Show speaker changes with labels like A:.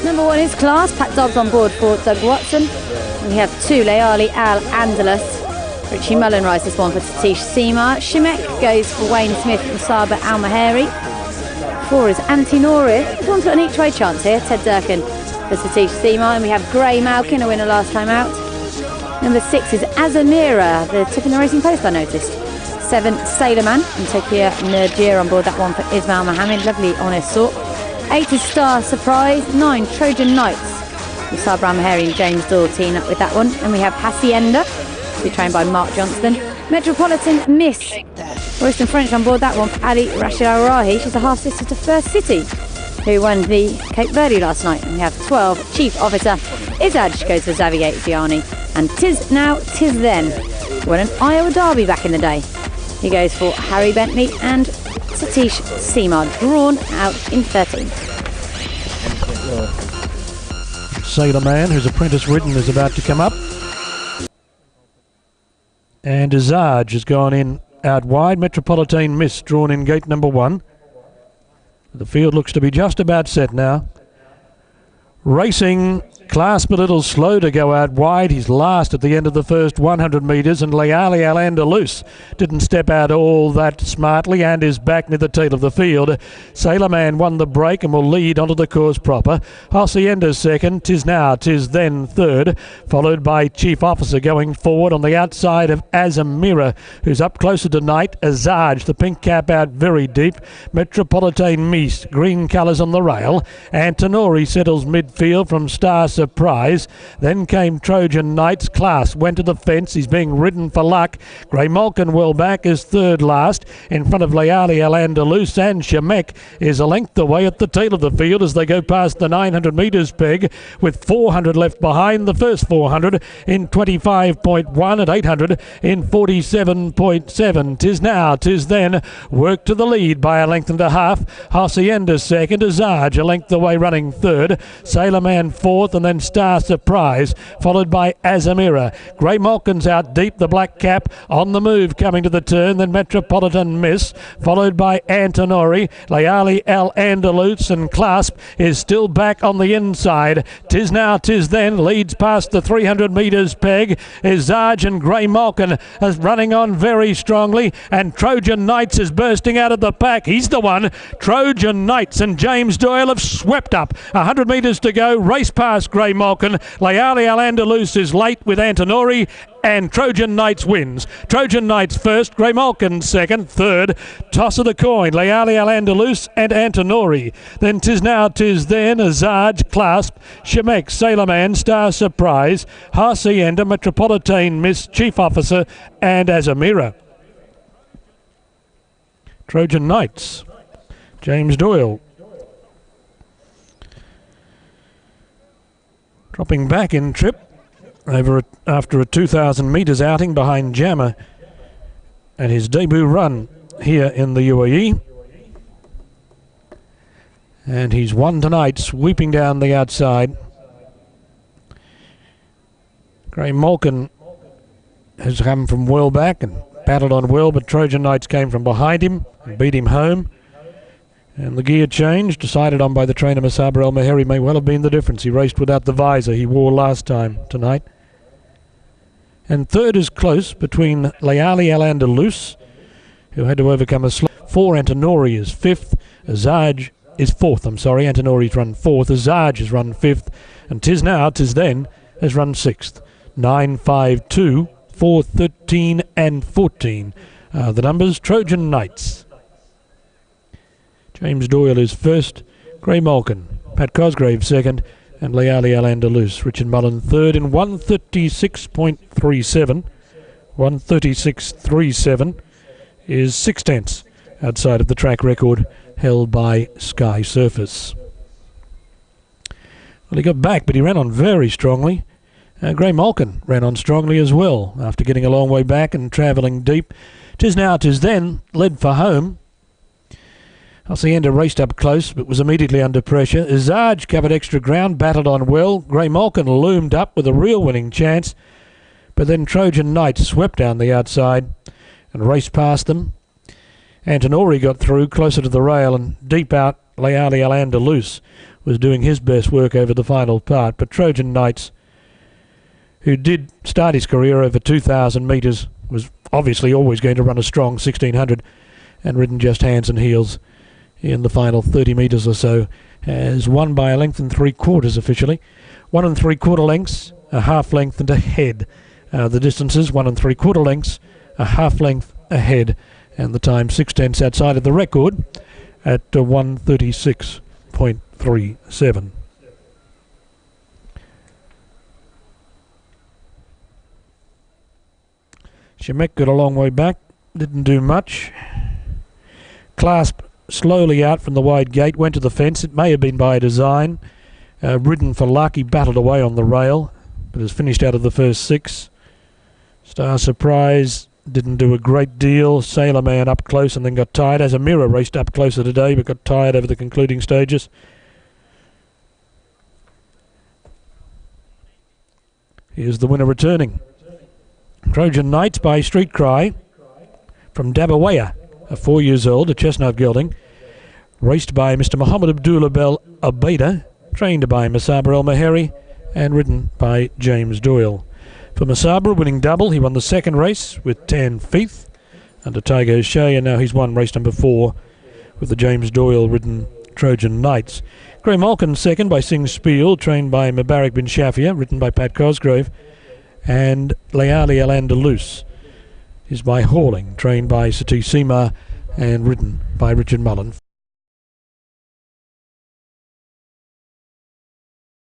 A: Number 1 is Class. Pat Dobbs on board for Doug Watson. We have 2, Layali Al Andalus. Richie Mullen rides this one for Satish Seema. Shemek goes for Wayne Smith and Saba Al Maheri. 4 is Antinori. This one's got an each way chance here. Ted Durkin for Satish Seema. And we have Graymalkin, a winner last time out. Number 6 is Azamira, the tip in the Racing Post I noticed. 7, Sailorman and Tokia Nerjir on board that one for Ismail Mohammed. Lovely honest sort. 8 is Star Surprise. 9, Trojan Nights. Sabra Maheri and James Doyle team up with that one. And we have Hacienda, to be trained by Mark Johnston. Metropolitan Miss. Royston French on board that one for Ali Rashid Al Rahi. She's a half sister to First City, who won the Cape Verde last night. And we have 12, Chief Officer Izaj goes for Xavier Gianni. And Tis Now, Tis Then. Won an Iowa Derby back in the day. He goes for Harry Bentley and Satish Seema, drawn out in 13.
B: Sailor Man, whose apprentice ridden, is about to come up. And Izaj has gone in out wide. Metropolitan Miss drawn in gate number 1. The field looks to be just about set now. Racing Clasp a little slow to go out wide. He's last at the end of the first 100 metres, and Layali Al Andalus didn't step out all that smartly and is back near the tail of the field. Sailor Man won the break and will lead onto the course proper. Hacienda second, Tis Now, Tis Then third, followed by Chief Officer going forward on the outside of Azamira, who's up closer tonight. Azaj, the pink cap, out very deep. Metropolitan Mies, green colours on the rail. Antinori settles midfield from Star Surprise. Then came Trojan Nights. Class went to the fence. He's being ridden for luck. Graymalkin well back is third last in front of Layali Al Andalus, and Shemek is a length away at the tail of the field as they go past the 900 metres peg with 400 left behind. The first 400 in 25.1 at 800 in 47.7. Tis Now, Tis Then worked to the lead by a length and a half. Hacienda second. Azaj a length away running third. Sailor Man fourth, and then Star Surprise, followed by Azamira. Graymalkin's out deep, the black cap on the move coming to the turn. Then Metropolitan Miss, followed by Antinori. Layali Al Andalus, and Clasp is still back on the inside. Tis Now, Tis Then leads past the 300 metres peg. Izaj and Graymalkin is running on very strongly, and Trojan Nights is bursting out of the pack. He's the one. Trojan Nights and James Doyle have swept up. 100 metres to go. Race past Graymalkin. Layali Al Andalus is late with Antinori, and Trojan Nights wins. Trojan Nights first, Graymalkin second, third. Toss of the coin, Layali Al Andalus and Antinori. Then Tis Now, Tis Then, Azaj, Clasp, Shemek, Sailor Man, Star Surprise, Hacienda, Metropolitan Miss, Chief Officer, and Azamira. Trojan Nights, James Doyle. Dropping back in trip after a 2,000 metres outing behind Jammer and his debut run here in the UAE. And he's won tonight, sweeping down the outside. Graymalkin has come from well back and battled on well, but Trojan Nights came from behind him and beat him home. And the gear change, decided on by the trainer Masaba Al Maheri, may well have been the difference. He raced without the visor he wore last time tonight. And third is close between Layali Al Andalus, who had to overcome a slow. 4, Antinori is fifth. Azaj is fourth. Antinori's run fourth. Azaj has run fifth. And Tis Now, Tis Then has run sixth. 9, 5, 2, 4, 13 and 14 are the numbers. Trojan Nights. James Doyle is first, Graymalkin, Pat Cosgrave second, and Layali Al Andalus. Richard Mullen third in 136.37. 136.37 is 6/10 outside of the track record held by Sky Surface. Well, he got back, but he ran on very strongly. Graymalkin ran on strongly as well after getting a long way back and travelling deep. Tis Now, Tis Then led for home. Hacienda raced up close but was immediately under pressure. Izaj covered extra ground, battled on well. Graymalkin loomed up with a real winning chance, but then Trojan Nights swept down the outside and raced past them. Antinori got through closer to the rail, and deep out Layali Al Andalus was doing his best work over the final part. But Trojan Nights, who did start his career over 2,000 metres, was obviously always going to run a strong 1,600 and ridden just hands and heels in the final 30 metres or so, has won by a length and 3/4 officially. 1 3/4 lengths, a half length and a head. The distances 1 3/4 lengths, a half length ahead, and the time 6/10 outside of the record at 1:36.37. Shemek got a long way back, didn't do much. Clasp slowly out from the wide gate, went to the fence. It may have been by design. Ridden for luck, he battled away on the rail, but has finished out of the first 6. Star Surprise didn't do a great deal. Sailor Man up close and then got tired. As a Mirror raced up closer today, but got tired over the concluding stages. Here's the winner returning. Trojan Nights by Street Cry from Dabawaya, a 4 years old, a chestnut gelding, raced by Mr. Muhammad Abdullah Bel Abeda, trained by Masaba El Maheri and ridden by James Doyle. For Masaba, winning double, he won the second race with 10 feet under Tiger O'Shea, and now he's won race number 4 with the James Doyle ridden Trojan Nights. Graymalkin second by Sing Spiel, trained by Mubarak bin Shafia, ridden by Pat Cosgrove, and Layali Al Andalus is by Hauling, trained by Satish Seema and ridden by Richard Mullen.